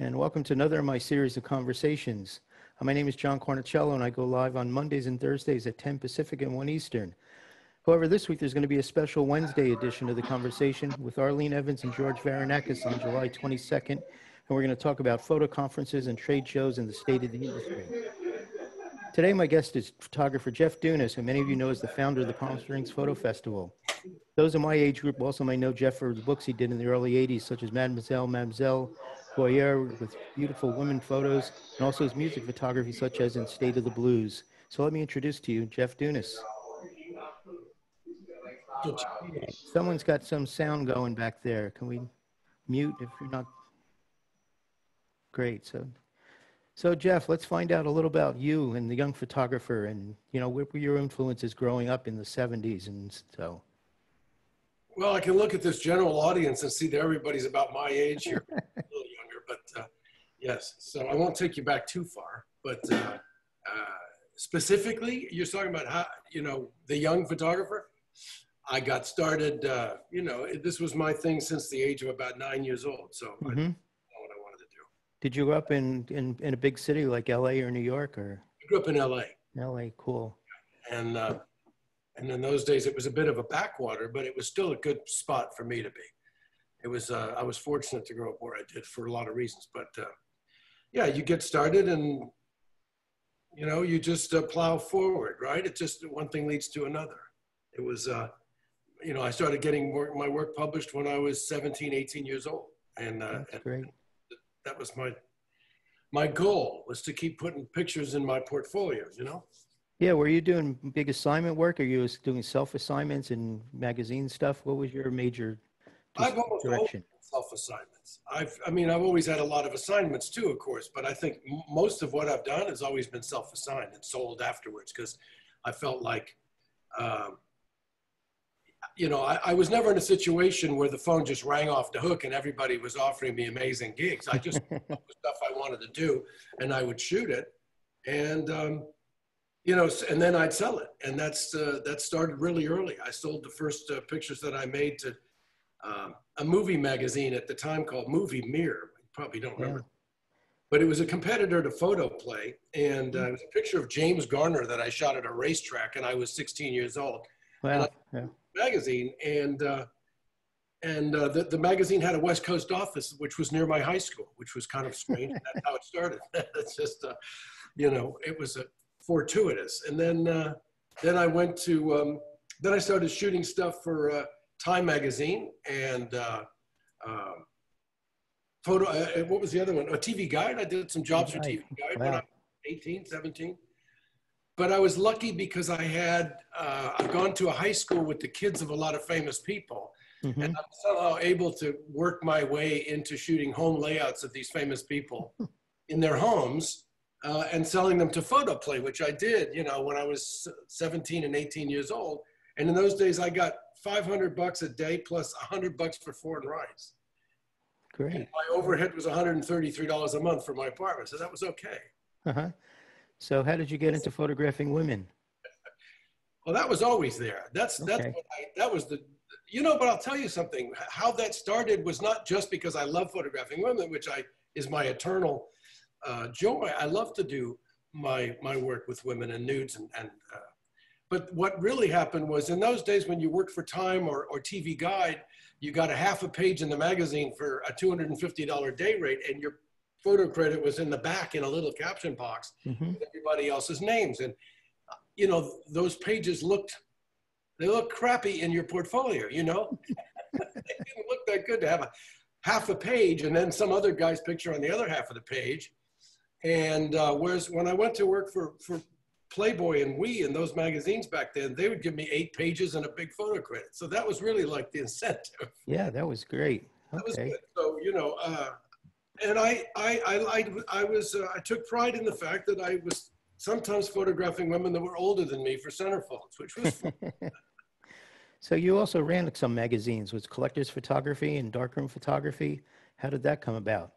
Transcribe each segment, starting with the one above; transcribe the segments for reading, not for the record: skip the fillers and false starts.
and welcome to another of my series of conversations. My name is John Cornicello, and I go live on Mondays and Thursdays at 10 Pacific and 1 Eastern. However, this week there's going to be a special Wednesday edition of the conversation with Arlene Evans and George Varanakis on July 22nd, and we're going to talk about photo conferences and trade shows and the state of the industry. Today, my guest is photographer Jeff Dunas, who many of you know as the founder of the Palm Springs Photo Festival. Those in my age group also may know Jeff for the books he did in the early 80s, such as Mademoiselle, Voyeur, with beautiful women photos, and also his music photography, such as in State of the Blues. So let me introduce to you Jeff Dunas. Someone's got some sound going back there. Can we mute if you're not? Great. So Jeff, let's find out a little about you and the young photographer, and what were your influences growing up in the 70s and so. Well, I can look at this general audience and see that everybody's about my age here, a little younger, but yes. So I won't take you back too far, but specifically, you're talking about how, the young photographer. I got started, this was my thing since the age of about 9 years old. So I know what I wanted to do. Did you grow up in a big city like LA or New York, or? I grew up in LA. LA, cool. And in those days, it was a bit of a backwater, but it was still a good spot for me to be. It was, I was fortunate to grow up where I did for a lot of reasons. But yeah, you get started and, you just plow forward, right? It just, one thing leads to another. It was, I started getting my work published when I was 17, 18 years old. And, That's great. That was my goal, was to keep putting pictures in my portfolios, Yeah, were you doing big assignment work, or you was doing self-assignments and magazine stuff? What was your major I've almost direction? Self-assignments. I've always had a lot of assignments too, of course, but I think most of what I've done has always been self-assigned and sold afterwards, because I felt like, I was never in a situation where the phone just rang off the hook and everybody was offering me amazing gigs. I just the stuff I wanted to do, and I would shoot it, and and then I'd sell it. And that started really early. I sold the first pictures that I made to a movie magazine at the time called Movie Mirror. You probably don't remember. Yeah. But it was a competitor to Photo Play. And it was a picture of James Garner that I shot at a racetrack, and I was 16 years old. Wow. Magazine, and the magazine had a West Coast office, which was near my high school, which was kind of strange. That's how it started. It's just, it was a fortuitous. And then I went to, then I started shooting stuff for Time Magazine and what was the other one? A TV Guide. I did some jobs for TV Guide when I was 18, 17. But I was lucky because I've gone to a high school with the kids of a lot of famous people. Mm-hmm. And I'm somehow able to work my way into shooting home layouts of these famous people in their homes. And selling them to Photo Play, which I did, when I was 17 and 18 years old. And in those days, I got $500 a day plus $100 for foreign rights. Great. And my overhead was $133 a month for my apartment, so that was okay. Uh-huh. So how did you get into photographing women? Well, that was always there. But I'll tell you something. How that started was not just because I love photographing women, which is my eternal joy. I love to do my work with women and nudes, but what really happened was, in those days when you worked for Time or TV Guide, you got a half a page in the magazine for a $250 day rate, and your photo credit was in the back in a little caption box with everybody else's names. And those pages looked crappy in your portfolio. They didn't look that good to have a half a page and then some other guy's picture on the other half of the page. And whereas when I went to work for Playboy and We and those magazines back then, they would give me 8 pages and a big photo credit. So that was really like the incentive. Yeah, that was great. Okay. That was good. So, and I took pride in the fact that I was sometimes photographing women that were older than me for centerfolds, which was fun. So you also ran some magazines with Collector's Photography and Darkroom Photography. How did that come about?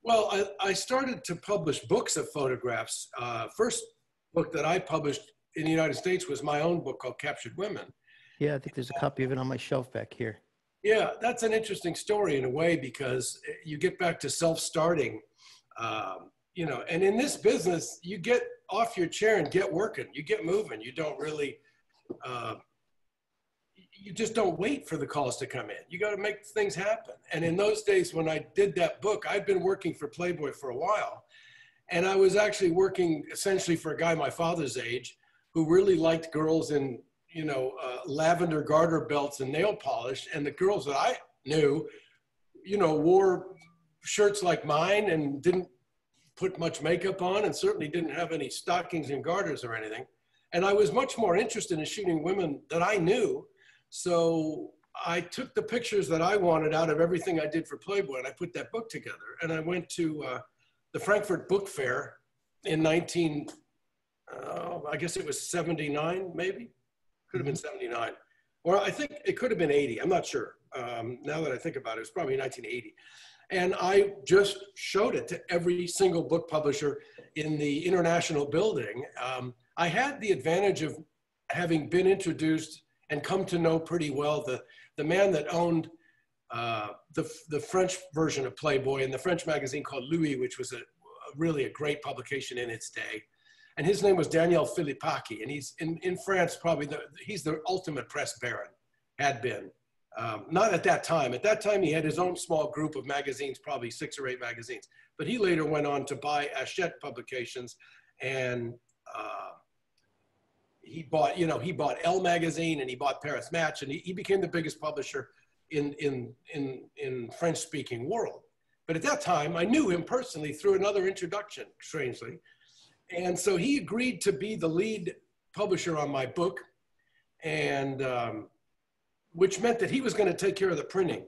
Well, I started to publish books of photographs. First book that I published in the United States was my own book called Captured Women. Yeah, I think there's a copy of it on my shelf back here. Yeah, that's an interesting story in a way, because you get back to self-starting, and in this business, you get off your chair and get working, you get moving. You don't really, uh, you just don't wait for the calls to come in. You got to make things happen. And in those days when I did that book, I'd been working for Playboy for a while. And I was actually working essentially for a guy my father's age who really liked girls in, lavender garter belts and nail polish. And the girls that I knew, wore shirts like mine and didn't put much makeup on, and certainly didn't have any stockings and garters or anything. And I was much more interested in shooting women that I knew. So I took the pictures that I wanted out of everything I did for Playboy, and I put that book together. And I went to the Frankfurt Book Fair in I guess it was 79, maybe? Could have been 79. Or I think it could have been 80. I'm not sure. Now that I think about it, it was probably 1980. And I just showed it to every single book publisher in the international building. I had the advantage of having been introduced and come to know pretty well the man that owned the French version of Playboy and the French magazine called Louis, which was really a great publication in its day. And his name was Daniel Philippaki, and he's in France, probably he's the ultimate press baron, had been. Not at that time. At that time, he had his own small group of magazines, probably 6 or 8 magazines. But he later went on to buy Hachette Publications, and he bought Elle magazine, and he bought Paris Match, and he became the biggest publisher in French-speaking world. But at that time, I knew him personally through another introduction, strangely. And so he agreed to be the lead publisher on my book, and which meant that he was going to take care of the printing.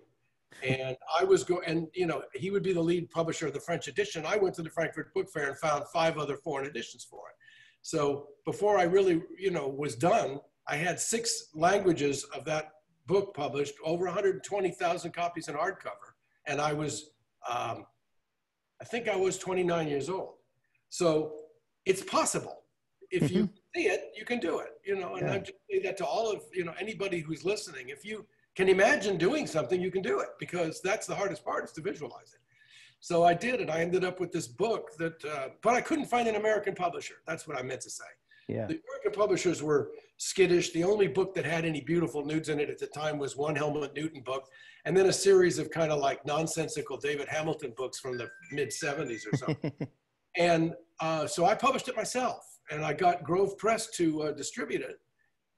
And he would be the lead publisher of the French edition. I went to the Frankfurt Book Fair and found 5 other foreign editions for it. So before I really, was done, I had 6 languages of that book published, over 120,000 copies in hardcover. And I was, I think I was 29 years old. So it's possible. If you see it, you can do it, and Yeah. I just say that to all of, anybody who's listening. If you can imagine doing something, you can do it, because that's the hardest part, is to visualize it. So I did it. I ended up with this book that, but I couldn't find an American publisher. That's what I meant to say. Yeah. The American publishers were skittish. The only book that had any beautiful nudes in it at the time was one Helmut Newton book, and then a series of kind of like nonsensical David Hamilton books from the mid-70s or something. And so I published it myself, and I got Grove Press to distribute it.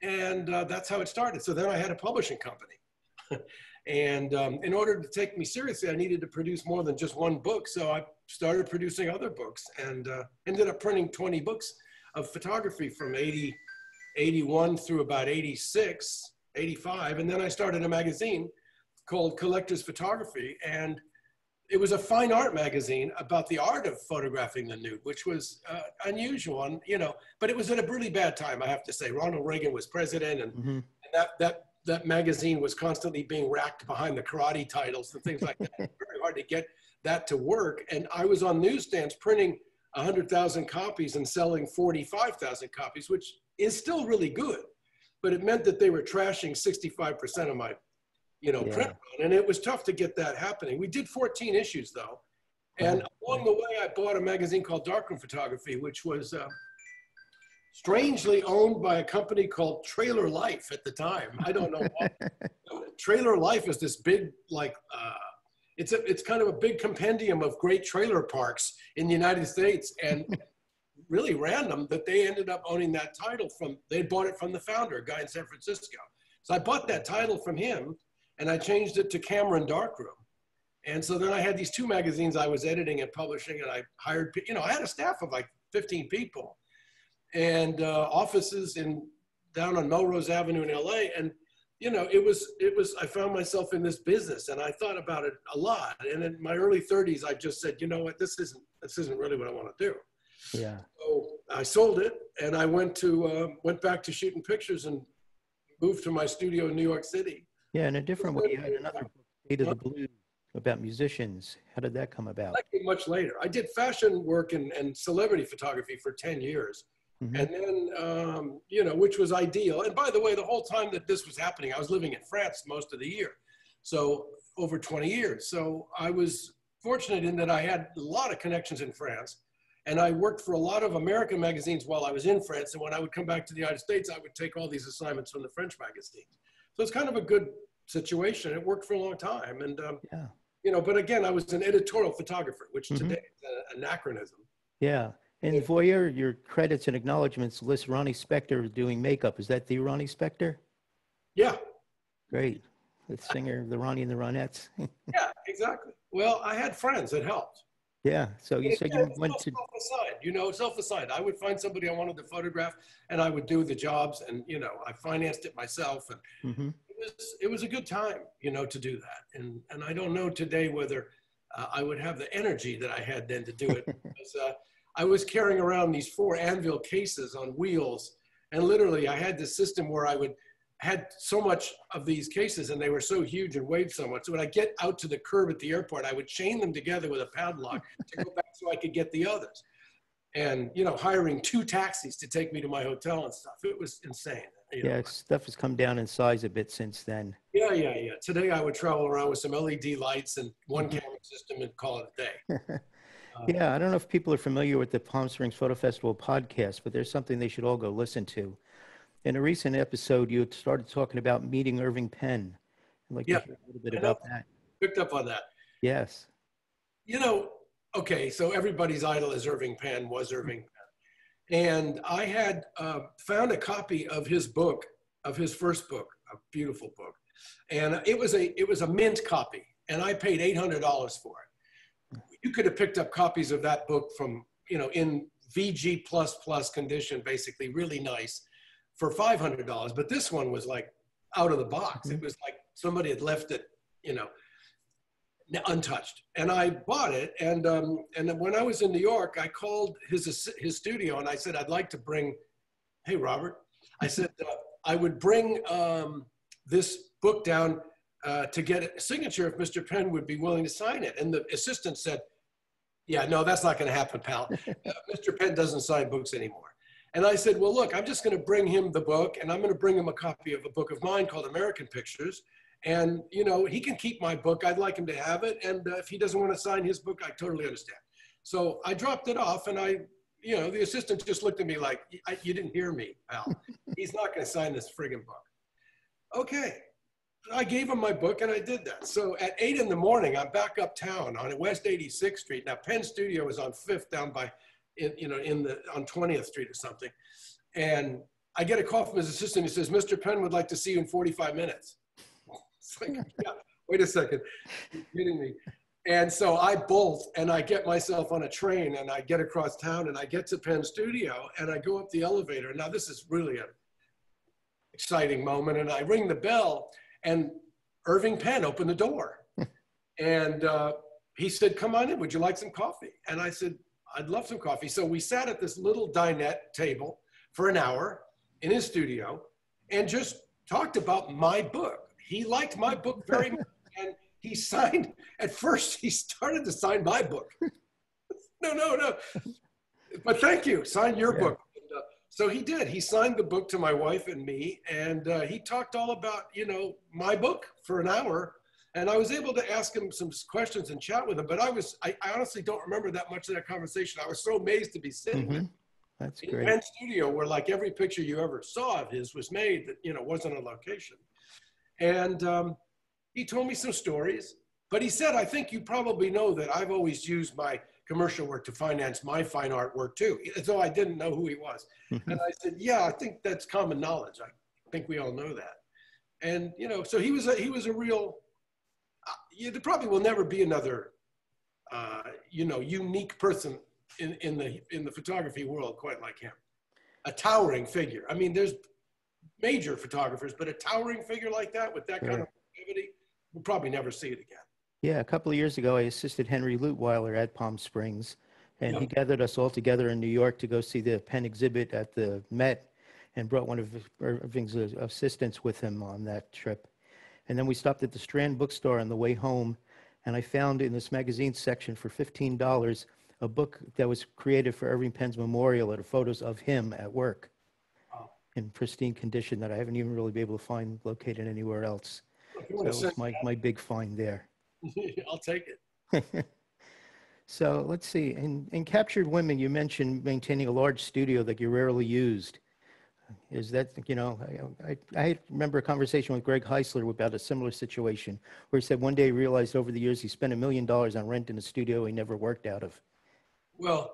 And that's how it started. So then I had a publishing company. And in order to take me seriously, I needed to produce more than just one book. So I started producing other books, and ended up printing 20 books of photography from 81 through about 86, 85. And then I started a magazine called Collector's Photography. And it was a fine art magazine about the art of photographing the nude, which was unusual, and, but it was at a really bad time, I have to say. Ronald Reagan was president, and that magazine was constantly being racked behind the karate titles and things like that. Very hard to get that to work. And I was on newsstands printing 100,000 copies and selling 45,000 copies, which is still really good. But it meant that they were trashing 65% of my print run, and it was tough to get that happening. We did 14 issues though. And along the way, I bought a magazine called Darkroom Photography, which was strangely owned by a company called Trailer Life at the time. I don't know why. Trailer Life is this big, it's kind of a big compendium of great trailer parks in the United States, and really random that they ended up owning that title they bought it from the founder, a guy in San Francisco. So I bought that title from him, and I changed it to Cameron Darkroom. And so then I had these 2 magazines I was editing and publishing, and I hired, I had a staff of like 15 people, and offices down on Melrose Avenue in LA. And, I found myself in this business, and I thought about it a lot. And in my early 30s, I just said, you know what, this isn't really what I want to do. Yeah. So I sold it, and I went back to shooting pictures and moved to my studio in New York City. Yeah, in a different way, you had another book, State of the Blues, about musicians. How did that come about? That came much later. I did fashion work and celebrity photography for 10 years. And then, which was ideal. And by the way, the whole time that this was happening, I was living in France most of the year. So over 20 years. So I was fortunate in that I had a lot of connections in France. And I worked for a lot of American magazines while I was in France. And when I would come back to the United States, I would take all these assignments from the French magazines. So it's kind of a good situation. It worked for a long time. And, Yeah. you know, but again, I was an editorial photographer, which Hmm. today is an anachronism. Yeah. In Voyeur, your credits and acknowledgments list Ronnie Spector doing makeup. Is that the Ronnie Spector? Yeah, Great. The singer of the Ronnie and the Ronettes. yeah, exactly. Well, I had friends that helped. Yeah. So you said Yeah, you it's went to, self-assigned, you know, self-assigned. I would find somebody I wanted to photograph and I would do the jobs and, you know, I financed it myself and hmm it was a good time, you know, to do that. And I don't know today whether I would have the energy that I had then to do it. Because, I was carrying around these 4 anvil cases on wheels. And literally I had this system where had so much of these cases and they were so huge and weighed so much. So when I get out to the curb at the airport, I would chain them together with a padlock to go back so I could get the others. And, you know, hiring 2 taxis to take me to my hotel and stuff. It was insane. You know? yeah, stuff has come down in size a bit since then. Yeah, yeah, yeah. Today I would travel around with some LED lights and one camera system and call it a day. Yeah, I don't know if people are familiar with the Palm Springs Photo Festival podcast, but there's something they should all go listen to. In a recent episode, you had started talking about meeting Irving Penn. I'd like to Yeah, hear a little bit I know. about that. Picked up on that. Yes. You know, okay, so everybody's idol is Irving Penn, was Irving Penn. And I had found a copy of his book, of his first book, a beautiful book. And it was a mint copy, and I paid $800 for it. You could have picked up copies of that book from, you know, in VG++ condition, basically really nice, for $500. But this one was like out of the box. Mhm. It was like somebody had left it, you know, untouched. And I bought it. And when I was in New York, I called his studio and I said, I'd like to bring, hey, Robert, I said, I would bring this book down to get a signature if Mr. Penn would be willing to sign it. And the assistant said, yeah, no, that's not going to happen, pal. Mr. Penn doesn't sign books anymore. And I said, well, look, I'm just going to bring him the book and I'm going to bring him a copy of a book of mine called American Pictures. And, you know, he can keep my book. I'd like him to have it. And if he doesn't want to sign his book, I totally understand. So I dropped it off and you know, the assistant just looked at me like, you didn't hear me, pal. He's not going to sign this friggin' book. Okay. I gave him my book and I did that. So at 8 in the morning, I'm back uptown on West 86th Street. Now Penn Studio is on 5th down by, on 20th Street or something. And I get a call from his assistant. He says, Mr. Penn would like to see you in 45 minutes. It's like, yeah, wait a second, you're kidding me. And so I bolt and I get myself on a train and I get across town and I get to Penn Studio and I go up the elevator. Now this is really an exciting moment. And I ring the bell and Irving Penn opened the door. And he said, come on in, would you like some coffee? And I said, I'd love some coffee. So we sat at this little dinette table for an hour in his studio and just talked about my book. He liked my book very much. And he signed, at first he started to sign my book. No. But thank you, sign your book. And, so he did. He signed the book to my wife and me. And he talked all about, you know, my book for an hour. And I was able to ask him some questions and chat with him. But I honestly don't remember that much of that conversation. I was so amazed to be sitting with him. That's In great. Penn Studio, where like every picture you ever saw of his was made that, you know, wasn't a location. And he told me some stories, but he said, I think you probably know that I've always used my commercial work to finance my fine art work too, as though I didn't know who he was. And I said, yeah, I think that's common knowledge. I think we all know that. And, you know, so he was a real, there probably will never be another, you know, unique person in the photography world quite like him. A towering figure. I mean, there's major photographers, but a towering figure like that with that kind of activity, we'll probably never see it again. Yeah, a couple of years ago, I assisted Henry Lutweiler at Palm Springs, and he gathered us all together in New York to go see the Penn exhibit at the Met and brought one of Irving's assistants with him on that trip. And then we stopped at the Strand bookstore on the way home, and I found in this magazine section for $15 a book that was created for Irving Penn's memorial that are photos of him at work in pristine condition that I haven't even really been able to find located anywhere else. If you So want to that send was my big find there. I'll take it. So let's see. In Captured Women, you mentioned maintaining a large studio that you rarely used. Is that, I remember a conversation with Greg Heisler about a similar situation where he said one day he realized over the years he spent $1 million on rent in a studio he never worked out of. Well,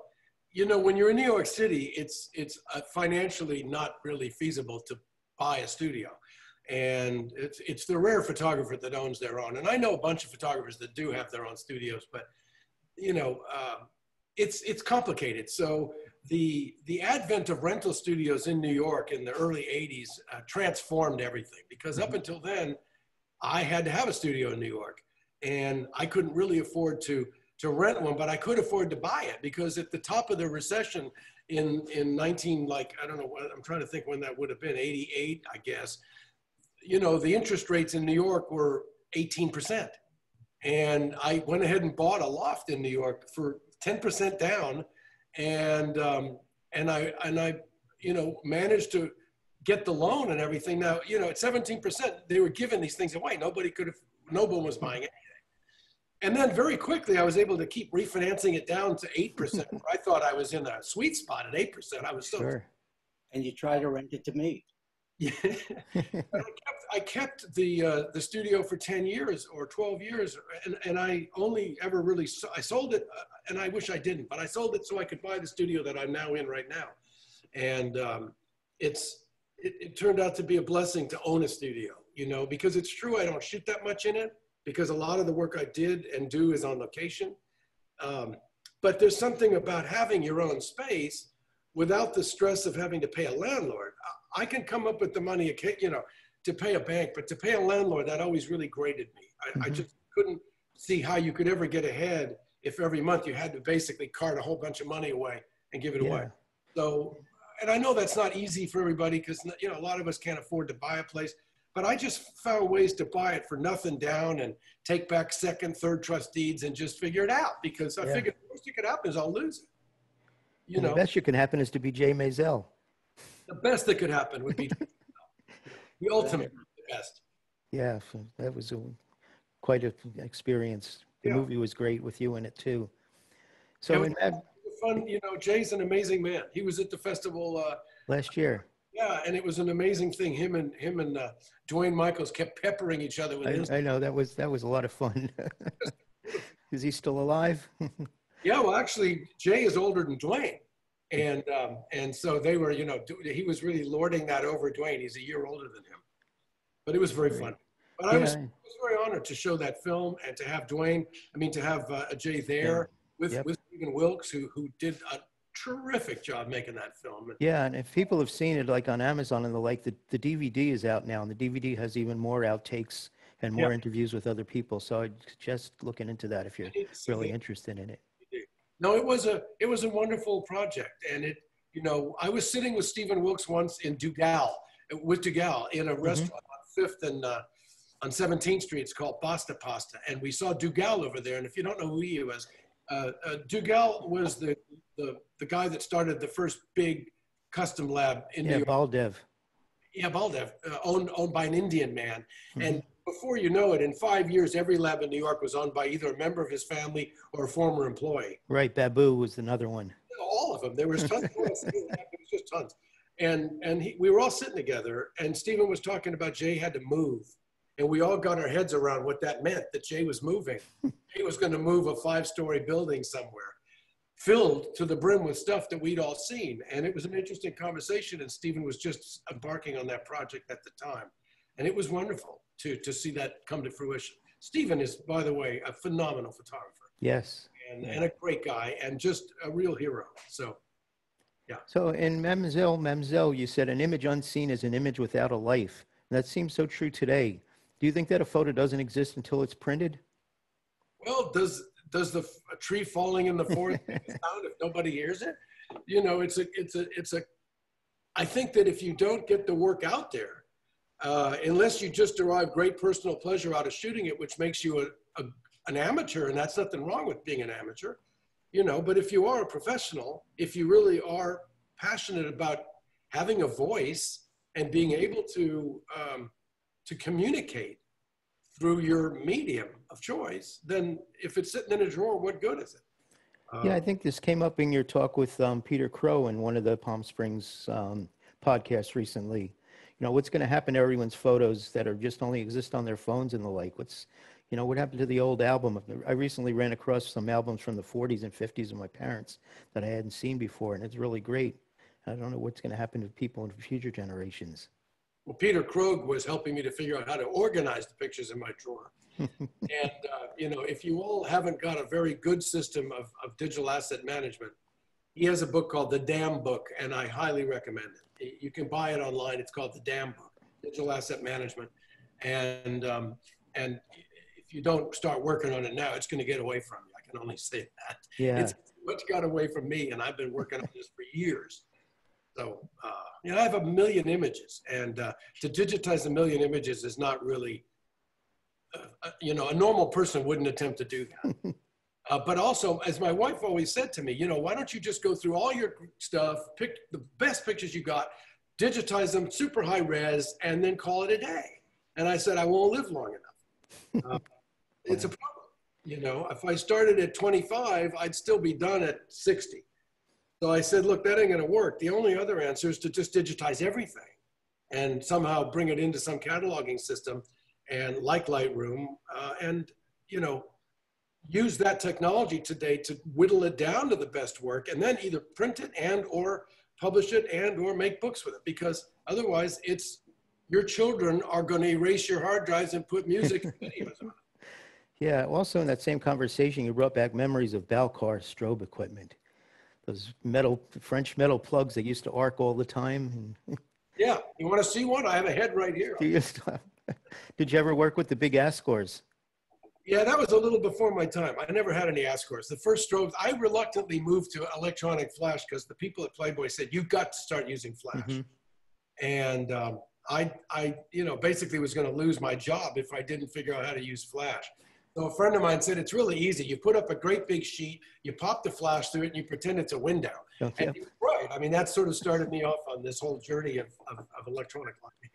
when you're in New York City, it's financially not really feasible to buy a studio. And it's the rare photographer that owns their own. And I know a bunch of photographers that do have their own studios, but it's complicated. So the advent of rental studios in New York in the early 80s transformed everything, because up until then, I had to have a studio in New York, and I couldn't really afford to rent one, but I could afford to buy it, because at the top of the recession in 19, I don't know, I'm trying to think when that would have been, 88, I guess, the interest rates in New York were 18%. And I went ahead and bought a loft in New York for 10% down. And I managed to get the loan and everything. Now, at 17%, they were giving these things away. No one was buying it. And then very quickly, I was able to keep refinancing it down to 8%. I thought I was in a sweet spot at 8%. I was so. Sure. And you try to rent it to me. Yeah. I kept the studio for 10 years or 12 years, and I only ever really, I sold it, and I wish I didn't, but I sold it so I could buy the studio that I'm now in right now. And it turned out to be a blessing to own a studio, because it's true I don't shoot that much in it, because a lot of the work I did and do is on location. But there's something about having your own space without the stress of having to pay a landlord. I can come up with the money, to pay a bank, but to pay a landlord, that always really grated me. I just couldn't see how you could ever get ahead if every month you had to basically cart a whole bunch of money away and give it away. So, and I know that's not easy for everybody, because, a lot of us can't afford to buy a place, but I just found ways to buy it for nothing down and take back second, third trust deeds and just figure it out, because I figured the worst that could happen is I'll lose it. The best you can happen is to be Jay Maisel. The best that could happen would be the ultimate, the best. Yeah, that was quite an experience. The movie was great with you in it too. So it was fun. Jay's an amazing man. He was at the festival last year. Yeah, and it was an amazing thing. Him and Dwayne Michaels kept peppering each other with. I know that was a lot of fun. Is he still alive? Yeah, well, actually, Jay is older than Dwayne. And so they were, he was really lording that over Dwayne. He's a year older than him, but it was very fun. But I was very honored to show that film and to have to have Jay there with Stephen Wilkes, who did a terrific job making that film. Yeah, and if people have seen it like on Amazon and the DVD is out now, and the DVD has even more outtakes and more interviews with other people. So I'd suggest looking into that if you're really interested in it. No, it was a wonderful project, and I was sitting with Stephen Wilkes once in Dugal in a restaurant on 5th and on 17th Street. It's called Basta Pasta, and we saw Dugal over there. And if you don't know who he was, Dugal was the guy that started the first big custom lab in New York. Baldev. Yeah, Baldev, owned by an Indian man, and before you know it, in 5 years, every lab in New York was owned by either a member of his family or a former employee. Right, Babu was another one. All of them. There was tons. There was just tons. And we were all sitting together, and Stephen was talking about Jay had to move, and we all got our heads around what that meant, that Jay was moving. He was going to move a 5-story building somewhere, filled to the brim with stuff that we'd all seen. And it was an interesting conversation, and Stephen was just embarking on that project at the time. And it was wonderful to see that come to fruition. Stephen is, by the way, a phenomenal photographer. Yes. And a great guy, and just a real hero. So, yeah. So in Mademoiselle, you said an image unseen is an image without a life. And that seems so true today. Do you think that a photo doesn't exist until it's printed? Well, does a tree falling in the forest make a sound if nobody hears it? I think that if you don't get the work out there, unless you just derive great personal pleasure out of shooting it, which makes you an amateur, and that's nothing wrong with being an amateur, but if you are a professional, if you really are passionate about having a voice and being able to communicate through your medium of choice, then if it's sitting in a drawer, what good is it? Yeah, I think this came up in your talk with Peter Crow in one of the Palm Springs podcasts recently. You know, what's going to happen to everyone's photos that are just only exist on their phones and the like? What happened to the old album? I recently ran across some albums from the 40s and 50s of my parents that I hadn't seen before, and it's really great. I don't know what's going to happen to people in future generations. Well, Peter Krogh was helping me to figure out how to organize the pictures in my drawer. And, if you all haven't got a very good system of digital asset management, he has a book called The Damn Book, and I highly recommend it. You can buy it online. It's called The Damn Book, Digital Asset Management. And if you don't start working on it now, it's going to get away from you. I can only say that. Yeah. It's much got away from me, and I've been working on this for years. So, I have 1 million images, and to digitize 1 million images is not really, a normal person wouldn't attempt to do that. But also, as my wife always said to me, why don't you just go through all your stuff, pick the best pictures you got, digitize them, super high res, and then call it a day. And I said, I won't live long enough. It's a problem. If I started at 25, I'd still be done at 60. So I said, look, that ain't going to work. The only other answer is to just digitize everything and somehow bring it into some cataloging system and like Lightroom and, use that technology today to whittle it down to the best work and then either print it and or publish it and or make books with it, because otherwise your children are going to erase your hard drives and put music and videos on it. Yeah, also in that same conversation, you brought back memories of Balcar strobe equipment. Those French metal plugs that used to arc all the time. Yeah, you want to see one? I have a head right here. Did you ever work with the big Ascors? Yeah, that was a little before my time. I never had any Ascors. The first strobes, I reluctantly moved to electronic flash because the people at Playboy said, you've got to start using flash. Mm-hmm. And I basically was going to lose my job if I didn't figure out how to use flash. So a friend of mine said, it's really easy. You put up a great big sheet, you pop the flash through it, and you pretend it's a window. Okay. And you're right. I mean, that sort of started me off on this whole journey of electronic lighting.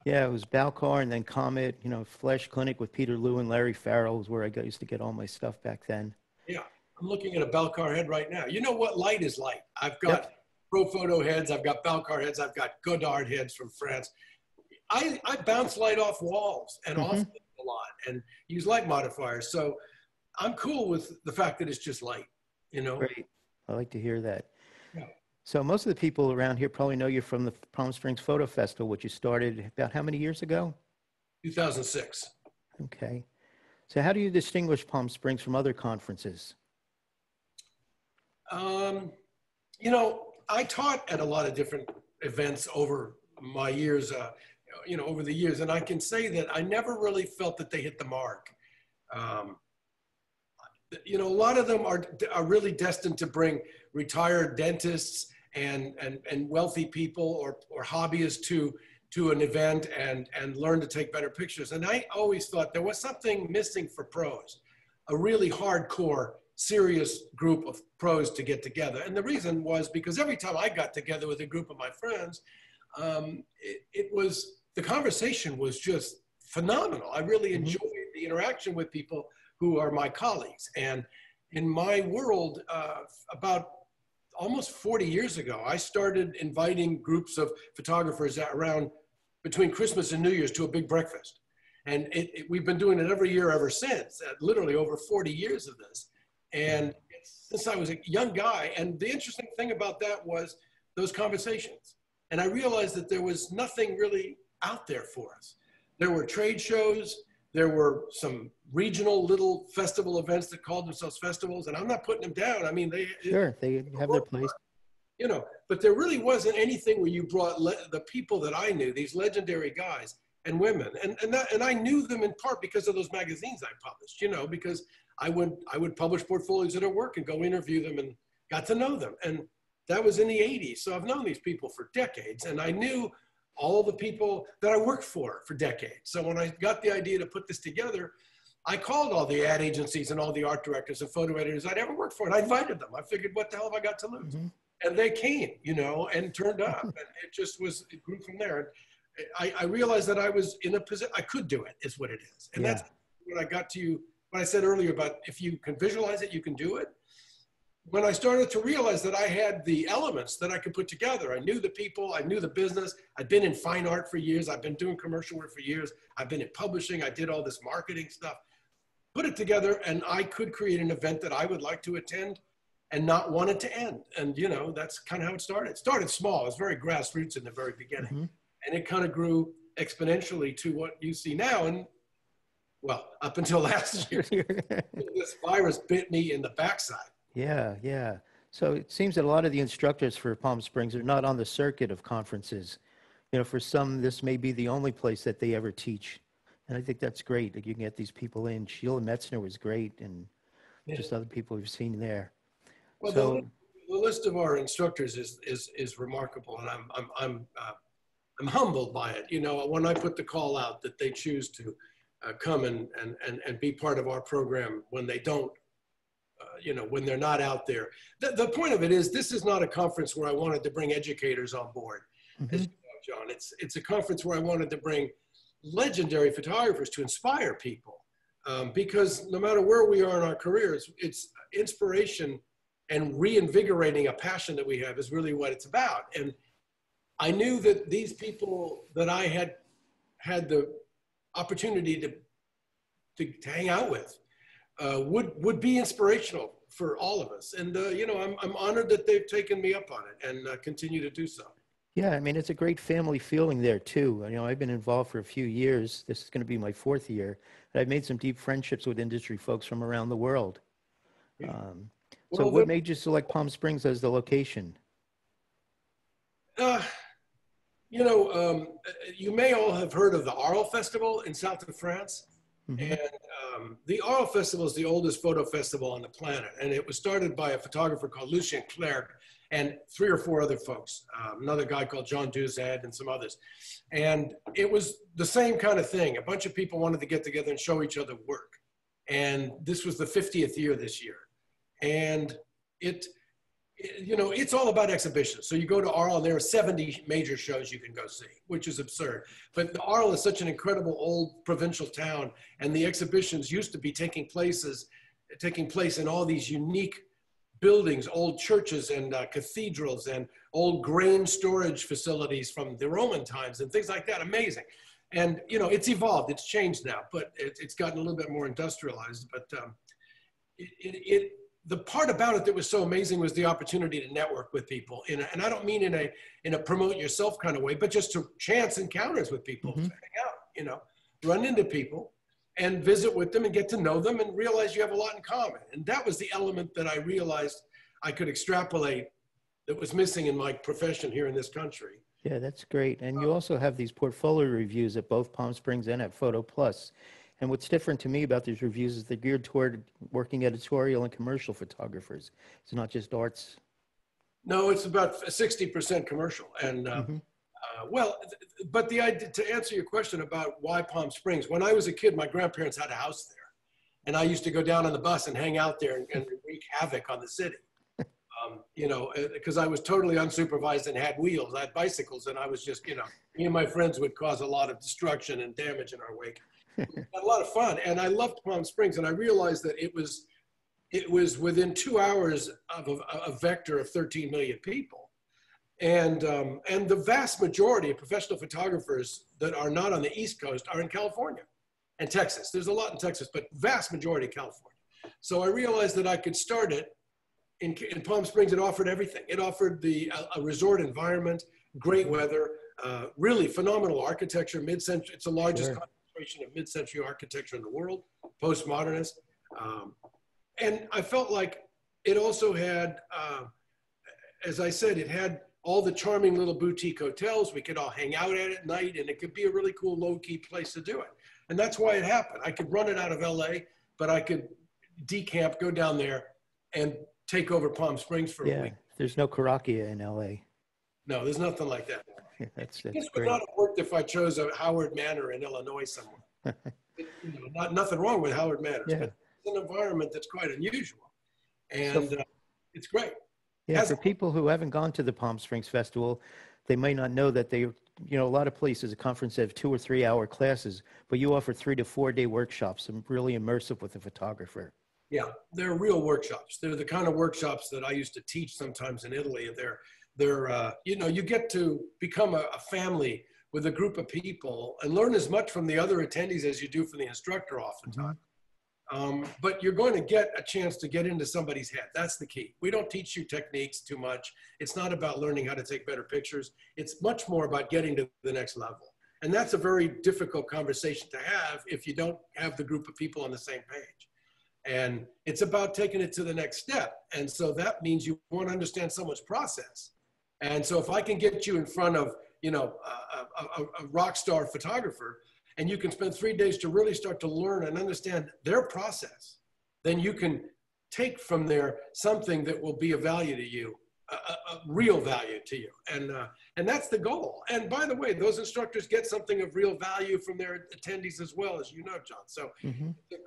Yeah, it was Balcar and then Comet, Flash Clinic with Peter Liu and Larry Farrell was where I used to get all my stuff back then. Yeah, I'm looking at a Balcar head right now. You know what light is light? I've got Pro Photo heads, I've got Balcar heads, I've got Godard heads from France. I bounce light off walls and off a lot and use light modifiers. So I'm cool with the fact that it's just light, Great. I like to hear that. Yeah. So most of the people around here probably know you from the Palm Springs Photo Festival, which you started about how many years ago? 2006. Okay. So how do you distinguish Palm Springs from other conferences? I taught at a lot of different events over my years, over the years, and I can say that I never really felt that they hit the mark. A lot of them are really destined to bring retired dentists and wealthy people or hobbyists to an event and learn to take better pictures. And I always thought there was something missing for pros, a really hardcore, serious group of pros to get together. And the reason was because every time I got together with a group of my friends, the conversation was just phenomenal. I really enjoyed the interaction with people who are my colleagues. And in my world, about almost 40 years ago, I started inviting groups of photographers around between Christmas and New Year's to a big breakfast. And we've been doing it every year ever since, literally over 40 years of this. And since I was a young guy, and the interesting thing about that was those conversations. And I realized that there was nothing really out there for us. There were trade shows, there were some regional little festival events that called themselves festivals, and I'm not putting them down. I mean, they have their place. But there really wasn't anything where you brought the people that I knew, these legendary guys and women, and I knew them in part because of those magazines I published. Because I would publish portfolios of their work and go interview them and got to know them, and that was in the 80s. So I've known these people for decades, and I knew all the people that I worked for decades. So when I got the idea to put this together, I called all the ad agencies and all the art directors and photo editors I'd ever worked for, and I invited them. I figured, what the hell have I got to lose? And they came, and turned up, and it grew from there. I realized that I was in a position, I could do it, is what it is. And Yeah. that's what I got to you, what I said earlier about if you can visualize it, you can do it. When I started to realize that I had the elements that I could put together, I knew the people, I knew the business. I'd been in fine art for years. I've been doing commercial work for years. I've been in publishing. I did all this marketing stuff. Put it together, and I could create an event that I would like to attend and not want it to end. And, you know, that's kind of how it started. It started small. It was very grassroots in the very beginning. Mm-hmm. And it kind of grew exponentially to what you see now. And, well, up until last year, this virus bit me in the backside. Yeah, yeah. So it seems that a lot of the instructors for Palm Springs are not on the circuit of conferences. You know, for some, this may be the only place that they ever teach. And I think that's great that you can get these people in. Sheila Metzner was great, and just other people we've seen there. Well, So, the list of our instructors is remarkable, and I'm humbled by it. You know, when I put the call out that they choose to come and be part of our program when they don't, you know, when they're not out there. The point of it is, this is not a conference where I wanted to bring educators on board, as you know, John. It's a conference where I wanted to bring legendary photographers to inspire people, because no matter where we are in our careers, it's inspiration and reinvigorating a passion that we have is really what it's about. And I knew that these people that I had the opportunity to hang out with would be inspirational for all of us. And, you know, I'm honored that they've taken me up on it and continue to do so. yeah, I mean, it's a great family feeling there, too. You know, I've been involved for a few years. This is going to be my 4th year. And I've made some deep friendships with industry folks from around the world. So what made you select Palm Springs as the location? You know, you may all have heard of the Arles Festival in south of France. Mm-hmm. And the Arles Festival is the oldest photo festival on the planet. And it was started by a photographer called Lucien Clerc and 3 or 4 other folks, another guy called Jean Dunas and some others. And it was the same kind of thing. A bunch of people wanted to get together and show each other work. And this was the 50th year this year. And you know, it's all about exhibitions. So you go to Arles, and there are 70 major shows you can go see, which is absurd. But Arles is such an incredible old provincial town, and the exhibitions used to be taking place in all these unique buildings, old churches and cathedrals and old grain storage facilities from the Roman times and things like that. Amazing. And, you know, it's evolved, it's changed now, but it's gotten a little bit more industrialized. But the part about it that was so amazing was the opportunity to network with people and I don't mean in a promote yourself kind of way, but just to chance encounters with people, hang out, you know, run into people and visit with them and get to know them and realize you have a lot in common. And that was the element that I realized I could extrapolate that was missing in my profession here in this country. Yeah, that's great. And you also have these portfolio reviews at both Palm Springs and at Photo Plus. And what's different to me about these reviews is they're geared toward working editorial and commercial photographers. It's not just arts. No, it's about 60% commercial. And well, but the idea, to answer your question about why Palm Springs, when I was a kid, my grandparents had a house there. And I used to go down on the bus and hang out there and wreak havoc on the city. You know, because I was totally unsupervised and had wheels. I had bicycles, and I was just, you know, me and my friends would cause a lot of destruction and damage in our wake. We had a lot of fun, and I loved Palm Springs, and I realized that it was within 2 hours of a vector of 13 million people. And the vast majority of professional photographers that are not on the East Coast are in California and Texas. There's a lot in Texas, but vast majority California. So I realized that I could start it in Palm Springs. It offered everything. It offered a resort environment, great weather, really phenomenal architecture, mid-century. It's the largest concentration of mid-century architecture in the world, postmodernist. And I felt like it also had, as I said, it had all the charming little boutique hotels. We could all hang out at night, and it could be a really cool low-key place to do it. And that's why it happened. I could run it out of LA, but I could decamp, go down there, and take over Palm Springs for a week. There's no Karakia in LA. No, there's nothing like that. That's This would great. not have worked if I chose a Howard Manor in Illinois somewhere. Nothing wrong with Howard Manors, but it's an environment that's quite unusual. And it's great. Yeah, for people who haven't gone to the Palm Springs Festival, they might not know that they you know, a lot of places, a conference have 2 or 3 hour classes, but you offer 3 to 4 day workshops and really immersive with the photographer. Yeah, they're real workshops. They're the kind of workshops that I used to teach sometimes in Italy. They're you know, you get to become a family with a group of people and learn as much from the other attendees as you do from the instructor oftentimes. But you're going to get a chance to get into somebody's head. That's the key. We don't teach you techniques too much. It's not about learning how to take better pictures. It's much more about getting to the next level. And that's a very difficult conversation to have if you don't have the group of people on the same page. And it's about taking it to the next step. And so that means you want to understand someone's process. And so if I can get you in front of, you know, a rock star photographer, and you can spend 3 days to really start to learn and understand their process, then you can take from there something that will be of value to you, a real value to you. And that's the goal. And by the way, those instructors get something of real value from their attendees as well, as you know, John. So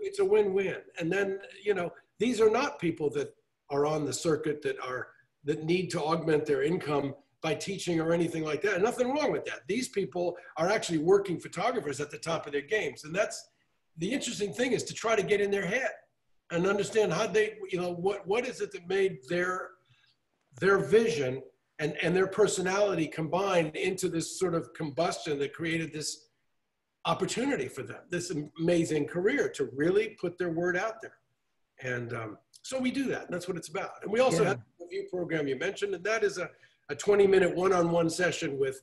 it's a win-win. And then, you know, these are not people that are on the circuit that need to augment their income by teaching or anything like that. And nothing wrong with that. These people are actually working photographers at the top of their games. And that's the interesting thing, is to try to get in their head and understand how they, you know, what is it that made their vision and their personality combined into this sort of combustion that created this opportunity for them, this amazing career to really put their word out there. And so we do that, and that's what it's about. And we also have a review program you mentioned, and that is a 20-minute one-on-one session with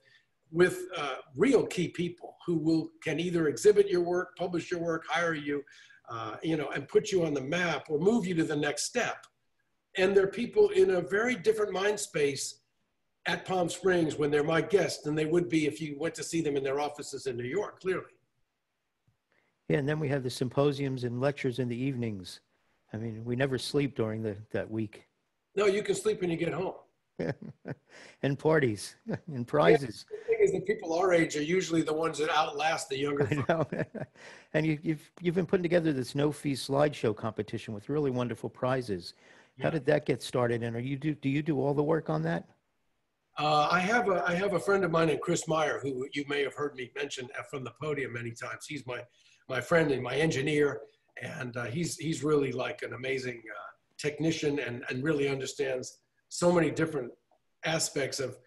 real key people who can either exhibit your work, publish your work, hire you, you know, and put you on the map or move you to the next step. And they're people in a very different mind space at Palm Springs when they're my guests than they would be if you went to see them in their offices in New York, clearly. Yeah, and then we have the symposiums and lectures in the evenings. I mean, we never sleep during that week. No, you can sleep when you get home. And parties and prizes. Yeah, the thing is that people our age are usually the ones that outlast the younger I know. And you've been putting together this no-fee slideshow competition with really wonderful prizes. How did that get started? And do you do all the work on that? I have a friend of mine named Chris Meyer, who you may have heard me mention from the podium many times. He's my friend and my engineer, and he's really like an amazing technician and really understands so many different aspects of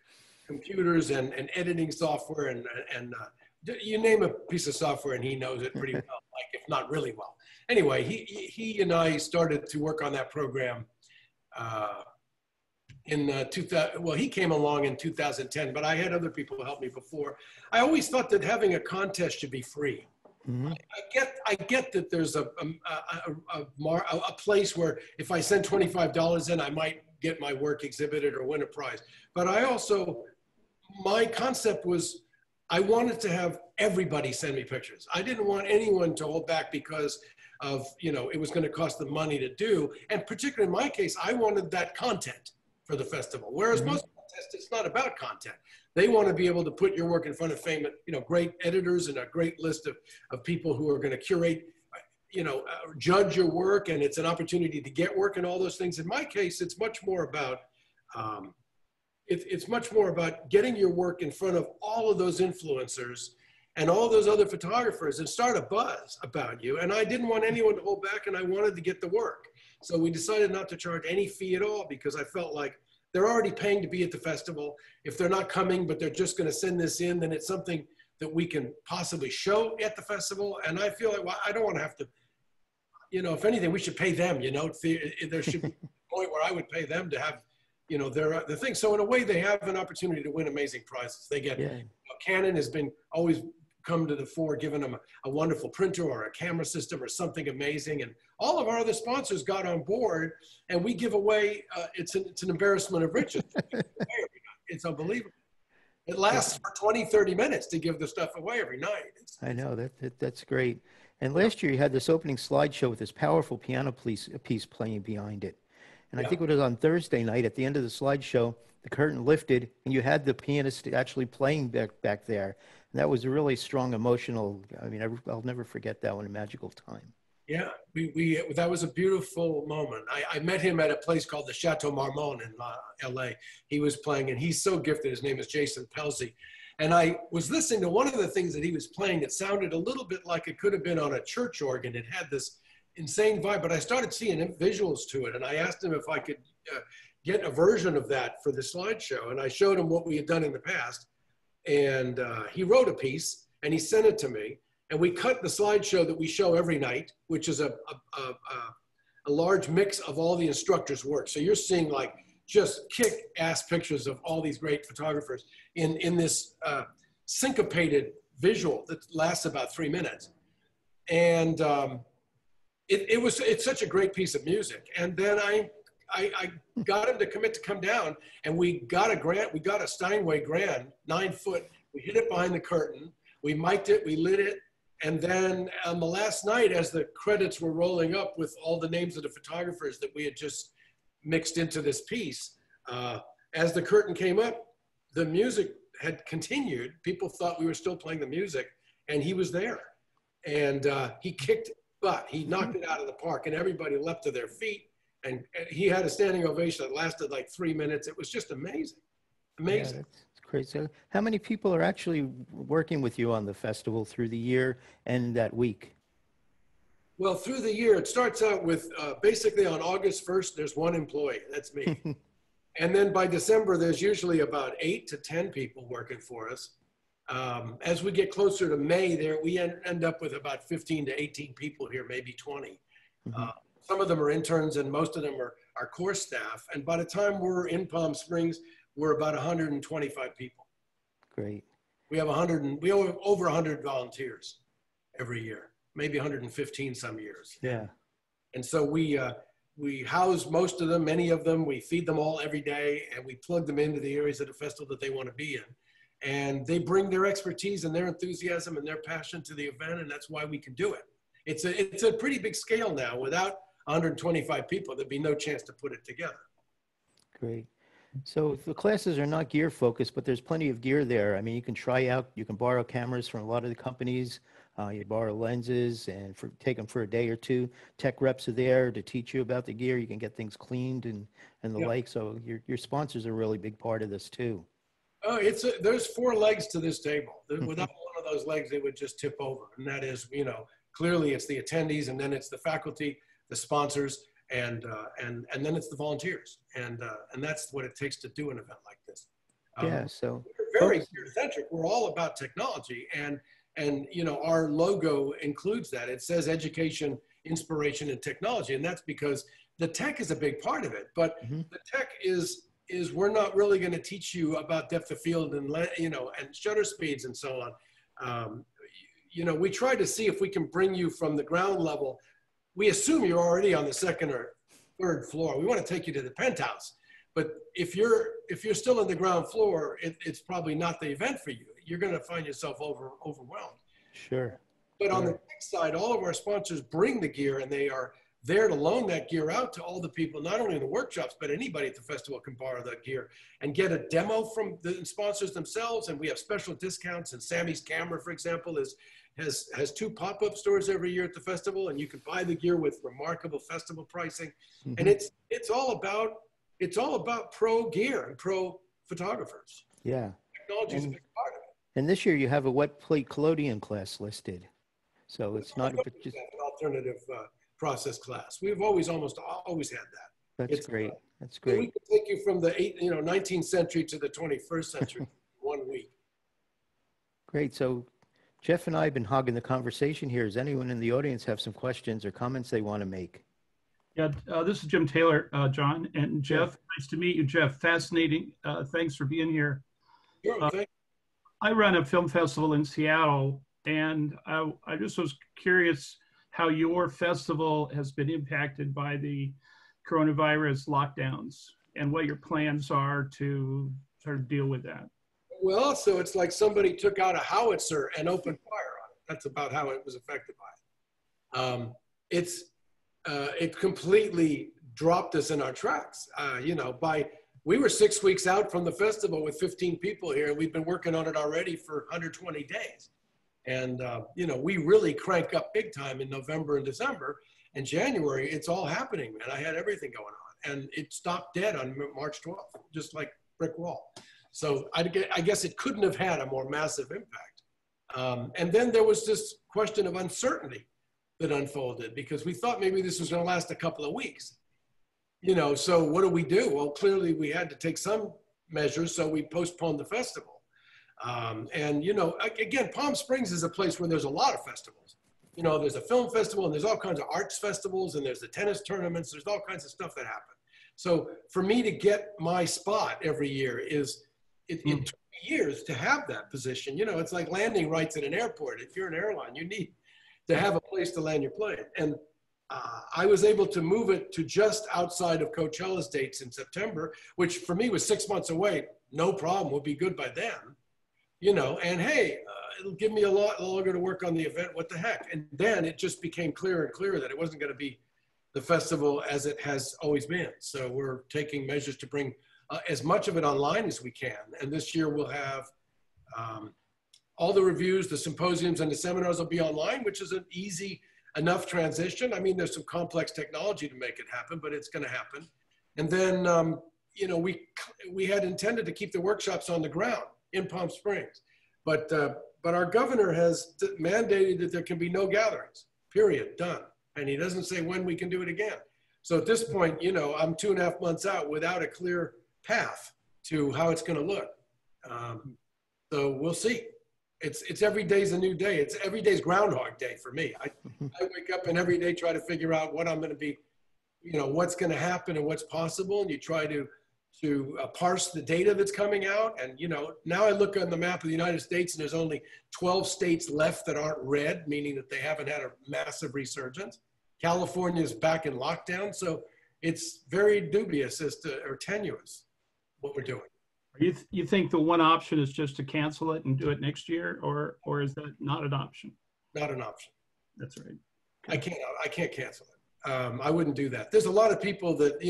computers and editing software and you name a piece of software and he knows it pretty well, like if not really well. Anyway, he and I started to work on that program in 2000. Well, he came along in 2010, but I had other people help me before. I always thought that having a contest should be free. I get that there's a place where if I send $25 in, I might get my work exhibited or win a prize. But my concept was, I wanted to have everybody send me pictures. I didn't want anyone to hold back because of, you know, it was going to cost them money to do. And particularly in my case, I wanted that content for the festival. Whereas most contests, it's not about content. They want to be able to put your work in front of great editors and a great list of people who are going to curate, judge your work, and it's an opportunity to get work and all those things. In my case, it's much more about it's much more about getting your work in front of all of those influencers and all those other photographers and start a buzz about you. And I didn't want anyone to hold back, and I wanted to get the work. So we decided not to charge any fee at all because I felt like they're already paying to be at the festival. If they're not coming, but they're just going to send this in, then it's something that we can possibly show at the festival. And I feel like, well, I don't want to have to, if anything, we should pay them, there should be a point where I would pay them to have, their thing. So in a way, they have an opportunity to win amazing prizes. They get, Canon has been always come to the fore, giving them a wonderful printer or a camera system or something amazing. And all of our other sponsors got on board, and we give away, it's an embarrassment of riches. It's unbelievable. It lasts for 20, 30 minutes to give the stuff away every night. I know, that's great. And last year you had this opening slideshow with this powerful piano piece playing behind it. And I think it was on Thursday night, at the end of the slideshow, the curtain lifted and you had the pianist actually playing back there. And that was a really strong emotional, I'll never forget that one, a magical time. Yeah, that was a beautiful moment. I met him at a place called the Chateau Marmont in LA. He was playing, and he's so gifted. His name is Jason Pelzy. And I was listening to one of the things that he was playing that sounded a little bit like it could have been on a church organ. It had this insane vibe, but I started seeing visuals to it. And I asked him if I could get a version of that for the slideshow. And I showed him what we had done in the past. And he wrote a piece and he sent it to me. And we cut the slideshow that we show every night, which is a large mix of all the instructors' work. So you're seeing like just kick-ass pictures of all these great photographers in this syncopated visual that lasts about 3 minutes. And it's such a great piece of music. And then I got him to commit to come down, and we got a grant. We got a Steinway Grand, 9 foot. We hid it behind the curtain. We mic'd it, we lit it. And then on the last night, as the credits were rolling up with all the names of the photographers that we had just mixed into this piece, as the curtain came up, the music had continued. People thought we were still playing the music, and he was there. And he kicked butt. He knocked it out of the park, and everybody leapt to their feet. And he had a standing ovation that lasted like 3 minutes. It was just amazing. Amazing. Yeah, that's great. So how many people are actually working with you on the festival through the year and that week? Well, through the year, it starts out with basically on August 1st, there's 1 employee. That's me. And then by December, there's usually about 8 to 10 people working for us. As we get closer to May there, we end up with about 15 to 18 people here, maybe 20. Some of them are interns and most of them are our core staff. And by the time we're in Palm Springs, we're about 125 people. Great. We have over 100 volunteers every year, maybe 115 some years. Yeah. And so we house most of them, many of them. We feed them all every day, and we plug them into the areas of the festival that they want to be in. And they bring their expertise and their enthusiasm and their passion to the event, and that's why we can do it. It's a pretty big scale now. Without 125 people, there'd be no chance to put it together. Great. So the classes are not gear focused, but there's plenty of gear there. I mean, you can try out, you can borrow cameras from a lot of the companies. You borrow lenses and take them for a day or two. Tech reps are there to teach you about the gear. You can get things cleaned and the like. So your sponsors are a really big part of this too. Oh, there's 4 legs to this table. Without one of those legs, they would just tip over. And that is, clearly it's the attendees, and then it's the faculty, the sponsors, and then it's the volunteers. And that's what it takes to do an event like this. Yeah, so we're very gear-centric. We're all about technology, and our logo includes that. It says education, inspiration, and technology, and that's because the tech is a big part of it. But the tech is we're not really going to teach you about depth of field and and shutter speeds and so on. We try to see if we can bring you from the ground level. We assume you're already on the 2nd or 3rd floor. We want to take you to the penthouse. But if you're still on the ground floor, it's probably not the event for you. You're going to find yourself overwhelmed. Sure. But on the tech side, all of our sponsors bring the gear, and they are there to loan that gear out to all the people, not only in the workshops, but anybody at the festival can borrow that gear and get a demo from the sponsors themselves. And we have special discounts. And Sammy's Camera, for example, has 2 pop-up stores every year at the festival, and you can buy the gear with remarkable festival pricing. And it's all about pro gear and pro photographers. Yeah. Technology is a big part of it. And this year you have a wet plate collodion class listed. So it's not just an alternative process class. We've almost always had that. That's great. That's great. We can take you from the 19th century to the 21st century in 1 week. Great. So Jeff and I have been hogging the conversation here. Does anyone in the audience have some questions or comments they want to make? Yeah, this is Jim Taylor, John, and Jeff. Nice to meet you, Jeff. Fascinating. Thanks for being here. Sure, I run a film festival in Seattle, and I just was curious how your festival has been impacted by the coronavirus lockdowns and what your plans are to sort of deal with that. Well, so it's like somebody took out a howitzer and opened fire on it. That's about how it was affected by it. It completely dropped us in our tracks. We were 6 weeks out from the festival with 15 people here, and we've been working on it already for 120 days. And, we really crank up big time in November and December. And January, it's all happening, man. I had everything going on. And it stopped dead on March 12th, just like brick wall. So I guess it couldn't have had a more massive impact. And then there was this question of uncertainty that unfolded because we thought maybe this was going to last a couple of weeks. So what do? Well, clearly we had to take some measures, so we postponed the festival. And, again, Palm Springs is a place where there's a lot of festivals. There's a film festival and there's all kinds of arts festivals and there's the tennis tournaments. There's all kinds of stuff that happen. So for me to get my spot every year it took me years to have that position. It's like landing rights at an airport. If you're an airline, you need to have a place to land your plane. And I was able to move it to just outside of Coachella's dates in September, which for me was 6 months away. No problem, we'll be good by then. And hey, it'll give me a lot longer to work on the event, what the heck. And then it just became clearer and clearer that it wasn't going to be the festival as it has always been. So we're taking measures to bring as much of it online as we can. And this year we'll have all the reviews, the symposiums, and the seminars will be online, which is an easy enough transition. I mean, there's some complex technology to make it happen, but it's going to happen. And then, we had intended to keep the workshops on the ground in Palm Springs, but our governor has mandated that there can be no gatherings, period, done. And he doesn't say when we can do it again. So at this point, I'm 2.5 months out without a clear path to how it's going to look. So we'll see. It's every day's a new day. It's every day's Groundhog Day for me. I wake up and every day try to figure out what I'm going to be, what's going to happen and what's possible. And you try to parse the data that's coming out. And, now I look on the map of the United States and there's only 12 states left that aren't red, meaning that they haven't had a massive resurgence. California is back in lockdown. So it's very dubious or tenuous what we're doing. You think the one option is just to cancel it and do it next year, or is that not an option? Not an option. That's right. I can't cancel it. I wouldn't do that. There's a lot of people that,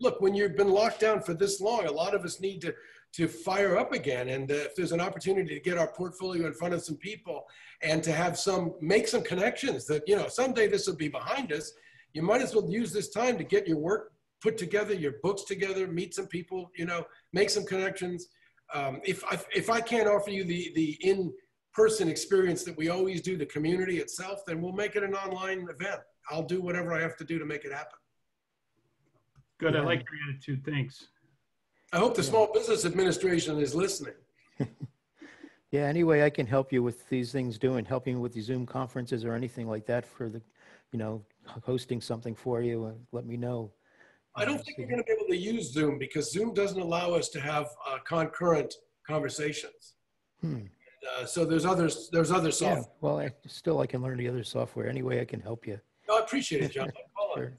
look, when you've been locked down for this long, a lot of us need to fire up again. And if there's an opportunity to get our portfolio in front of some people and to make some connections that, someday this will be behind us, you might as well use this time to get your work put together, your books together, meet some people, make some connections. If I can't offer you the in-person experience that we always do, the community itself, then we'll make it an online event. I'll do whatever I have to do to make it happen. Good, yeah. I like your attitude, thanks. I hope the Small Business Administration is listening. Yeah, any way I can help you with these things helping with the Zoom conferences or anything like that for the, hosting something for you, let me know. I don't think we're going to be able to use Zoom because Zoom doesn't allow us to have concurrent conversations. So there's other software. Yeah, well, I can learn the other software. Any way I can help you. No, I appreciate it, John. Sure.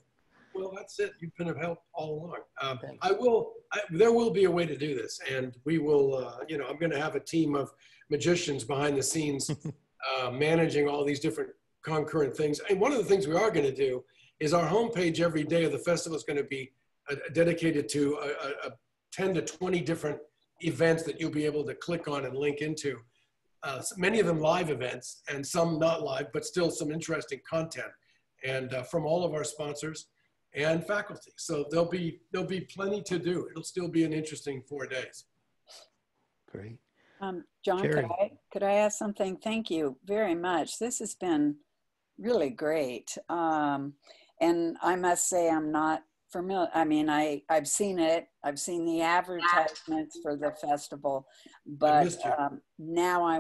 Well, that's it. You've been of help all along. There will be a way to do this, and we will. I'm going to have a team of magicians behind the scenes managing all these different concurrent things. And one of the things we are going to do is our homepage every day of the festival is going to be dedicated to 10 to 20 different events that you'll be able to click on and link into. Many of them live events and some not live, but still some interesting content and from all of our sponsors and faculty. So there'll be plenty to do. It'll still be an interesting 4 days. Great. John, could I ask something? Thank you very much. This has been really great. And I must say I'm not familiar. I mean, I've seen it. I've seen the advertisements for the festival, but now I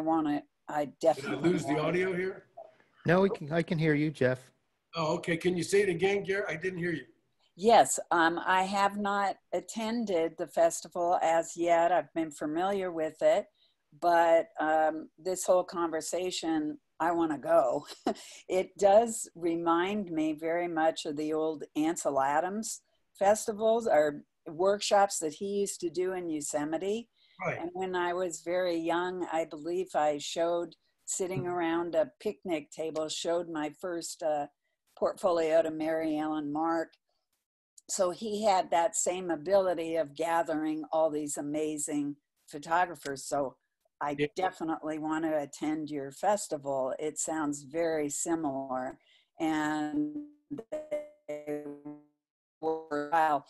definitely. Did I lose the audio here? No, I can hear you, Jeff. Oh, okay. Can you say it again, Gary? I didn't hear you. Yes, I have not attended the festival as yet. I've been familiar with it, but this whole conversation, I want to go. It does remind me very much of the old Ansel Adams festivals or workshops that he used to do in Yosemite. Right. And when I was very young, I believe I showed, sitting around a picnic table, showed my first portfolio to Mary Ellen Mark. So he had that same ability of gathering all these amazing photographers. So I definitely want to attend your festival. It sounds very similar, and they were, wow.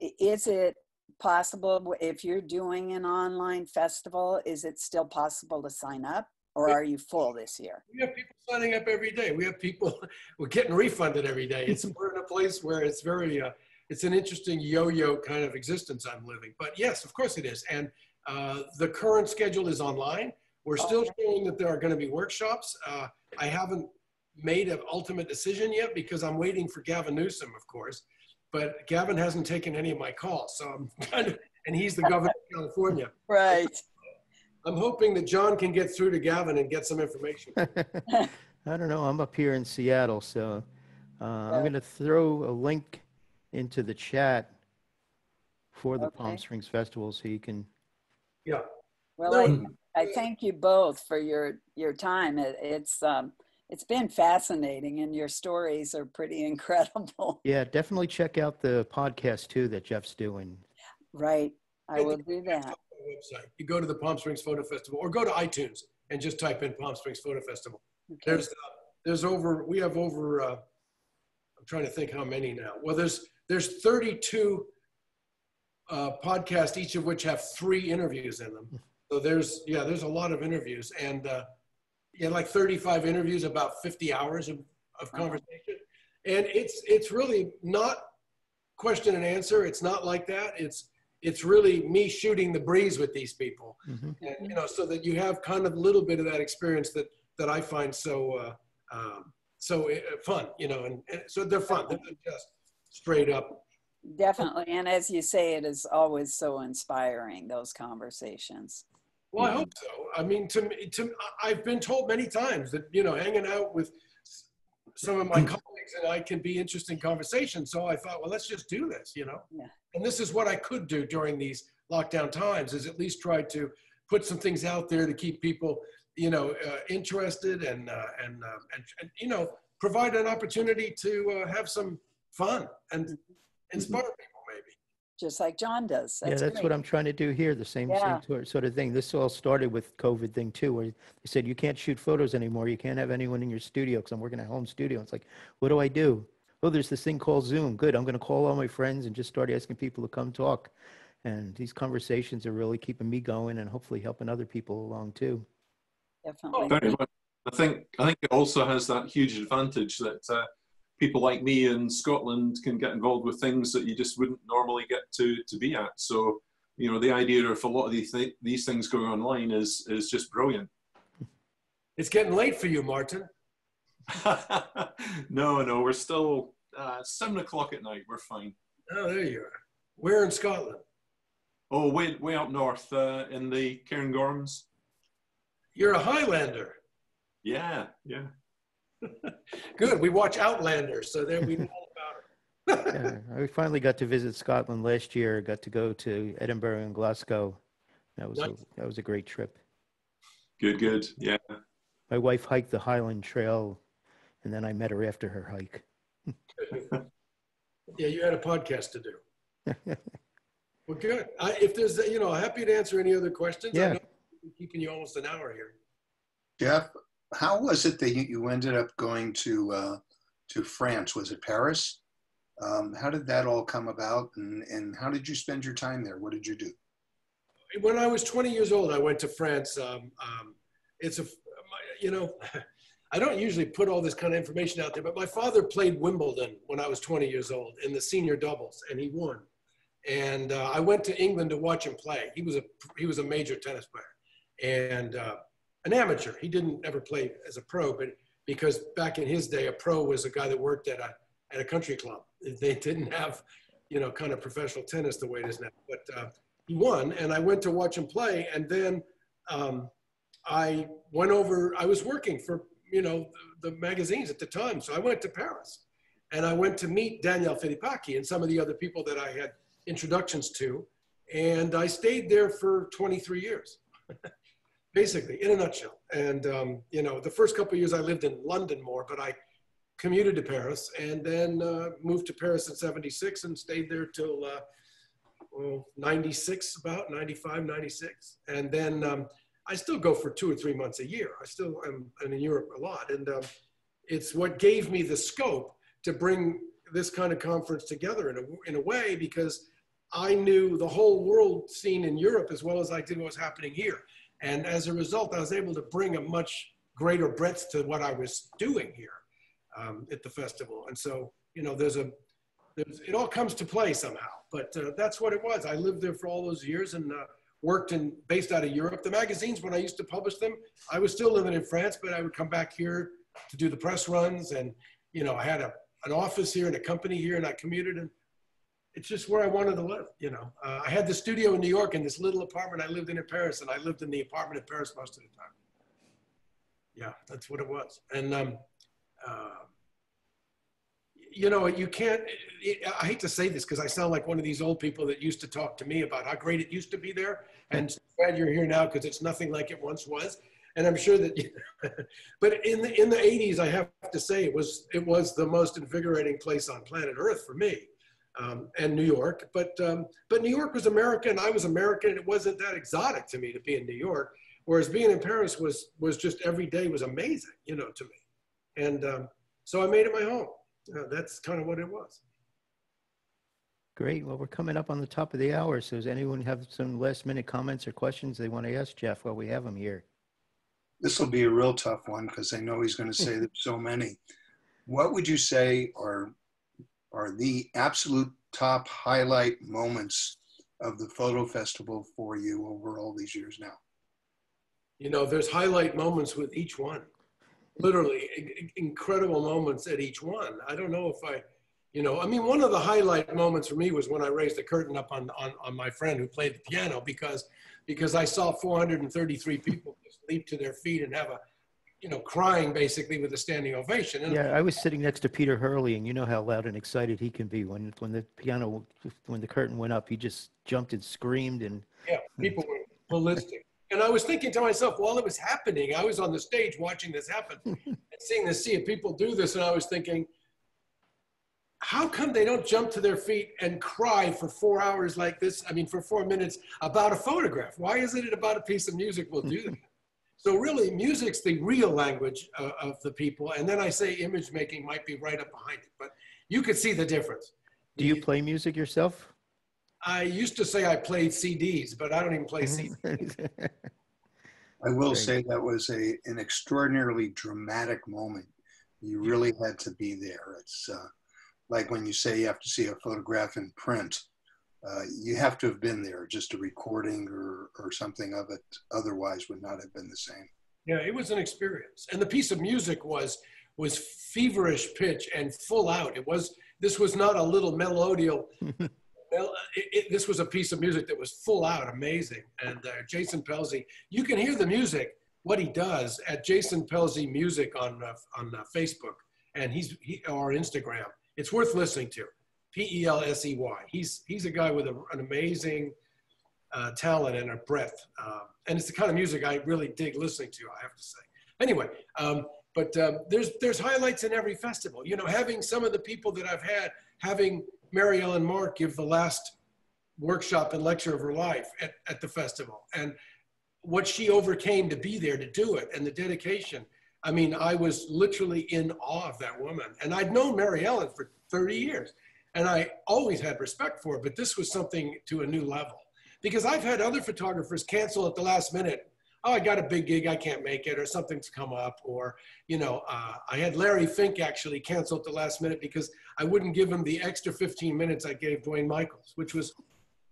Is it possible, if you're doing an online festival, is it still possible to sign up, or are you full this year? We have people signing up every day. We have people, we're getting refunded every day. We're in a place where it's very, it's an interesting yo-yo kind of existence I'm living. But yes, of course it is. And the current schedule is online. We're still showing that there are going to be workshops. I haven't made an ultimate decision yet because I'm waiting for Gavin Newsom, of course. But Gavin hasn't taken any of my calls. So I'm kind of, and he's the governor of California. Right. I'm hoping that John can get through to Gavin and get some information. I don't know. I'm up here in Seattle, so I'm going to throw a link into the chat for the Palm Springs Festival so you can. Yeah. Well, I thank you both for your time. It's been fascinating, and your stories are pretty incredible. Yeah, definitely check out the podcast too that Jeff's doing. Right. I will do that. Website. You go to the Palm Springs Photo Festival or go to iTunes and just type in Palm Springs Photo Festival. Okay. We have over, I'm trying to think how many now. Well, there's 32 podcasts, each of which have 3 interviews in them. So there's a lot of interviews, and like 35 interviews, about 50 hours of conversation. And it's really not question and answer. It's not like that. It's really me shooting the breeze with these people, and, so that you have kind of a little bit of that experience that I find so fun, and so they're fun. They're not just straight up. Definitely. And as you say, it is always so inspiring, those conversations. Well, I hope so. I mean, I've been told many times that, hanging out with some of my colleagues and I can be interesting conversations. So I thought, well, let's just do this, Yeah. And this is what I could do during these lockdown times, is at least try to put some things out there to keep people, interested and provide an opportunity to have some fun and inspire people, maybe. Just like John does. That's great. what I'm trying to do here, the same sort of thing. This all started with COVID thing too, where they said, you can't shoot photos anymore. You can't have anyone in your studio because I'm working at home studio. It's like, what do I do? Oh, there's this thing called Zoom. Good. I'm going to call all my friends and just start asking people to come talk. And these conversations are really keeping me going and hopefully helping other people along too. Definitely. Very much. I think it also has that huge advantage that people like me in Scotland can get involved with things that you just wouldn't normally get to be at. So, the idea of a lot of these things going online is just brilliant. It's getting late for you, Martin. No, we're still 7 o'clock at night. We're fine. Oh, there you are. Where in Scotland? Oh, way up north in the Cairngorms. You're a Highlander. Yeah. Good. We watch Outlander, so then we know all about it. I finally got to visit Scotland last year. Got to go to Edinburgh and Glasgow. That was a great trip. Good. Yeah. My wife hiked the Highland Trail, and then I met her after her hike. Yeah, you had a podcast to do. Well, good. If there's, happy to answer any other questions. Yeah. I know I'm keeping you almost an hour here. Jeff, how was it that you ended up going to France? Was it Paris? How did that all come about, and how did you spend your time there? What did you do? When I was 20 years old, I went to France. I don't usually put all this kind of information out there, but my father played Wimbledon when I was 20 years old in the senior doubles, and he won. And I went to England to watch him play. He was a major tennis player and an amateur. He didn't ever play as a pro, but because back in his day, a pro was a guy that worked at a country club. They didn't have, kind of professional tennis the way it is now. But he won, and I went to watch him play, and then I went over. I was working for the magazines at the time, so I went to Paris, and I went to meet Daniel Filipacchi and some of the other people that I had introductions to, and I stayed there for 23 years, basically, in a nutshell. And the first couple of years I lived in London more, but I commuted to Paris, and then moved to Paris in '76 and stayed there till 96, about 95, 96, and then I still go for 2 or 3 months a year. I still am in Europe a lot. And it's what gave me the scope to bring this kind of conference together in a way, because I knew the whole world scene in Europe as well as I did what was happening here. And as a result, I was able to bring a much greater breadth to what I was doing here at the festival. And so, you know, it all comes to play somehow, but that's what it was. I lived there for all those years and worked based out of Europe. The magazines, when I used to publish them, I was still living in France, but I would come back here to do the press runs. And, you know, I had an office here and a company here, and I commuted, and it's just where I wanted to live, you know. I had the studio in New York and this little apartment I lived in Paris, and I lived in the apartment in Paris most of the time. Yeah, that's what it was. And, you know, you can't, I hate to say this because I sound like one of these old people that used to talk to me about how great it used to be there. And glad you're here now because it's nothing like it once was. And I'm sure that, but in the 80s, I have to say it was the most invigorating place on planet Earth for me, and New York. But New York was America and I was American, and it wasn't that exotic to me to be in New York. Whereas being in Paris was just every day was amazing, you know, to me. And so I made it my home. That's kind of what it was. Great. Well, we're coming up on the top of the hour. So does anyone have some last minute comments or questions they want to ask Jeff while we have him here? This will be a real tough one because I know he's going to say there's so many. What would you say are the absolute top highlight moments of the photo festival for you over all these years now? You know, there's highlight moments with each one. Literally incredible moments at each one. I don't know if you know, I mean, one of the highlight moments for me was when I raised the curtain up on my friend who played the piano because I saw 433 people just leap to their feet and have you know, crying basically with a standing ovation. And yeah, I was sitting next to Peter Hurley, and you know how loud and excited he can be when the curtain went up, he just jumped and screamed. And yeah, people were ballistic. And I was thinking to myself, while it was happening, I was on the stage watching this happen and seeing the sea of people do this. And I was thinking, how come they don't jump to their feet and cry for 4 hours like this? I mean, for 4 minutes about a photograph. Why isn't it about a piece of music? We'll do that. So really, music's the real language of the people. And then I say image making might be right up behind it. But you could see the difference. Do you play music yourself? I used to say I played CDs, but I don't even play CDs. I will say that was an extraordinarily dramatic moment. You really had to be there. It's like when you say you have to see a photograph in print, you have to have been there. Just a recording or something of it otherwise would not have been the same. Yeah, it was an experience. And the piece of music was feverish pitch and full out. This was not a little melodial. This was a piece of music that was full out, amazing. And Jason Pelzy, you can hear the music, what he does at Jason Pelzy Music on Facebook and or Instagram. It's worth listening to. Pelsey. He's a guy with an amazing talent and a breadth. And it's the kind of music I really dig listening to, I have to say. Anyway, but there's highlights in every festival. You know, having some of the people that I've had, having Mary Ellen Mark give the last workshop and lecture of her life at the festival, and what she overcame to be there to do it, and the dedication. I mean, I was literally in awe of that woman. And I'd known Mary Ellen for 30 years, and I always had respect for her, but this was something to a new level. Because I've had other photographers cancel at the last minute. Oh, I got a big gig, I can't make it, or something's come up, or, you know, I had Larry Fink actually cancel at the last minute because I wouldn't give him the extra 15 minutes I gave Dwayne Michaels, which was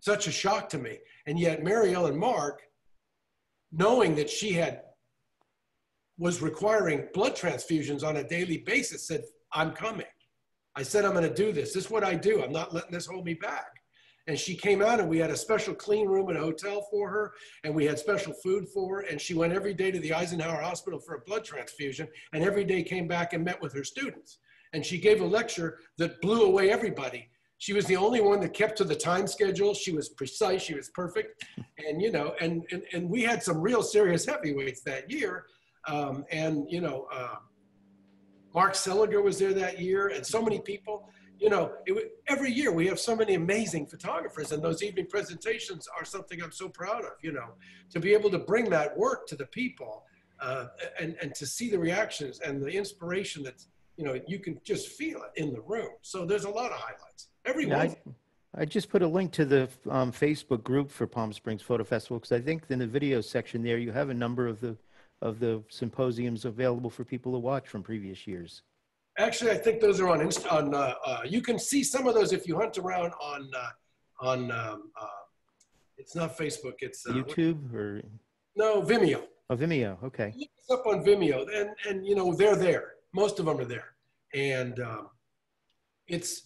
such a shock to me. And yet Mary Ellen Mark, knowing that she was requiring blood transfusions on a daily basis, said, I'm coming. I said, I'm gonna do this. This is what I do. I'm not letting this hold me back. And she came out and we had a special clean room at a hotel for her, and we had special food for her, and she went every day to the Eisenhower Hospital for a blood transfusion, and every day came back and met with her students. And she gave a lecture that blew away everybody. She was the only one that kept to the time schedule. She was precise, she was perfect. And, you know, and we had some real serious heavyweights that year. And, you know, Mark Seliger was there that year, and so many people. You know, every year we have so many amazing photographers, and those evening presentations are something I'm so proud of, you know, to be able to bring that work to the people and to see the reactions and the inspiration that, you know, you can just feel it in the room. So there's a lot of highlights. Every one. I just put a link to the Facebook group for Palm Springs Photo Festival because I think in the video section there you have a number of the symposiums available for people to watch from previous years. Actually, I think those are on you can see some of those if you hunt around on it's not Facebook, it's YouTube or no, Vimeo. oh, Vimeo. Okay. Look us up on Vimeo, and you know they're there. Most of them are there, and it's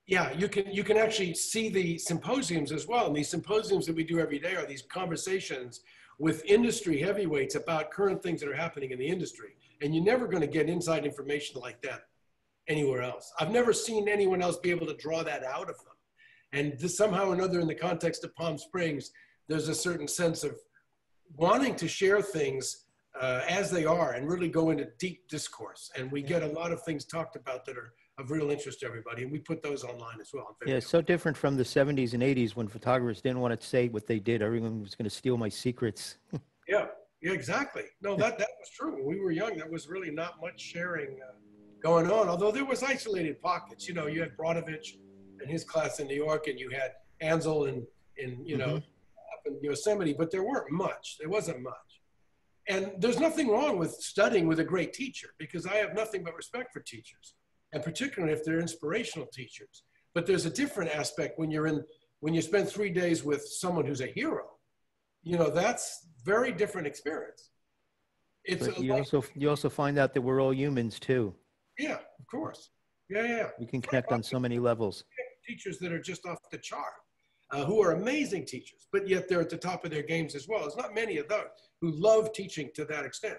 yeah. You can actually see the symposiums as well. And these symposiums that we do every day are these conversations with industry heavyweights about current things that are happening in the industry. And you're never going to get inside information like that anywhere else. I've never seen anyone else be able to draw that out of them. And this, somehow or another, in the context of Palm Springs, there's a certain sense of wanting to share things as they are and really go into deep discourse. And we get a lot of things talked about that are of real interest to everybody. And we put those online as well. Yeah, it's so different from the 70s and 80s when photographers didn't want to say what they did. Everyone was going to steal my secrets. Yeah, exactly. No, that was true. When we were young, there was really not much sharing going on, although there was isolated pockets. You know, you had Brodovich and his class in New York, and you had Ansel in you know, up in Yosemite, but there weren't much. There wasn't much. And there's nothing wrong with studying with a great teacher, because I have nothing but respect for teachers, and particularly if they're inspirational teachers. But there's a different aspect when you spend 3 days with someone who's a hero. You know, that's very different experience. It's But you also find out that we're all humans too. Yeah, of course. Yeah. We can connect on so many levels. Teachers that are just off the chart, who are amazing teachers, but yet they're at the top of their games as well. There's not many of those who love teaching to that extent.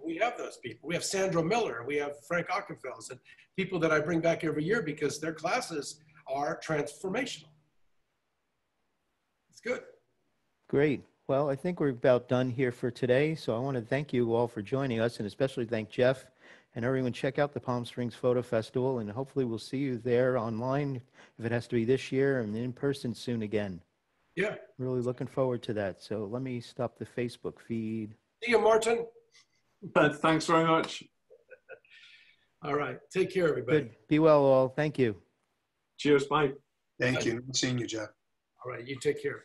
We have those people. We have Sandra Miller, we have Frank Ockenfels, and people that I bring back every year because their classes are transformational. It's good. Great. Well, I think we're about done here for today. So I want to thank you all for joining us, and especially thank Jeff and everyone. Check out the Palm Springs Photo Festival, and hopefully we'll see you there online if it has to be this year, and in person soon again. Yeah. Really looking forward to that. So let me stop the Facebook feed. See you, Martin. Thanks very much. All right. Take care, everybody. Good. Be well, all. Thank you. Cheers. Bye. Thank you. Nice seeing you, Jeff. All right. You take care.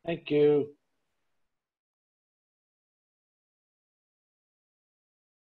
Thank you.